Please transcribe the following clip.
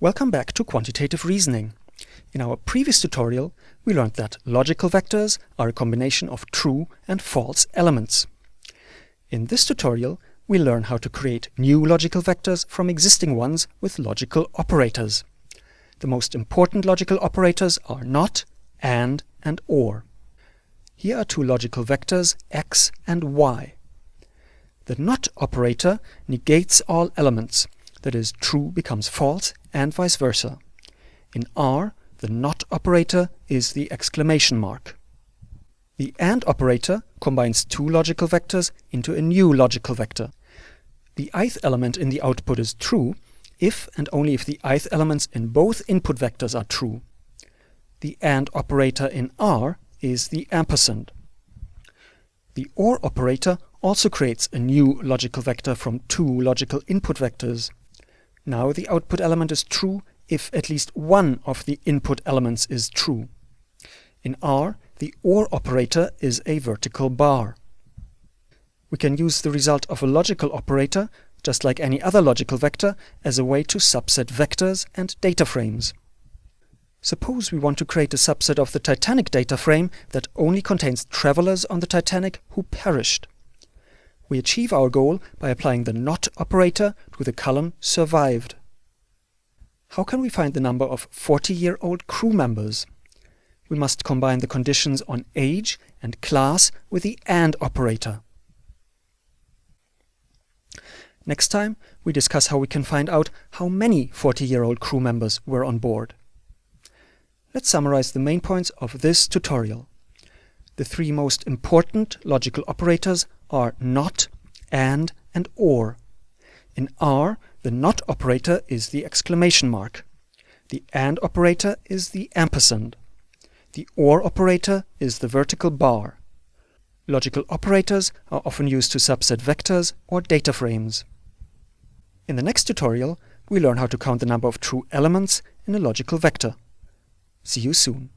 Welcome back to Quantitative Reasoning. In our previous tutorial, we learned that logical vectors are a combination of true and false elements. In this tutorial, we learn how to create new logical vectors from existing ones with logical operators. The most important logical operators are not, and or. Here are two logical vectors, x and y. The not operator negates all elements, that is, true becomes false and vice versa. In R, the not operator is the exclamation mark. The and operator combines two logical vectors into a new logical vector. The ith element in the output is true if and only if the ith elements in both input vectors are true. The and operator in R is the ampersand. The or operator also creates a new logical vector from two logical input vectors. Now the output element is true if at least one of the input elements is true. In R, the or operator is a vertical bar. We can use the result of a logical operator, just like any other logical vector, as a way to subset vectors and data frames. Suppose we want to create a subset of the Titanic data frame that only contains travelers on the Titanic who perished. We achieve our goal by applying the not operator to the column survived. How can we find the number of 40-year-old crew members? We must combine the conditions on age and class with the and operator. Next time, we discuss how we can find out how many 40-year-old crew members were on board. Let's summarize the main points of this tutorial. The three most important logical operators are not, and or. In R, the not operator is the exclamation mark. The and operator is the ampersand. The or operator is the vertical bar. Logical operators are often used to subset vectors or data frames. In the next tutorial, we learn how to count the number of true elements in a logical vector. See you soon.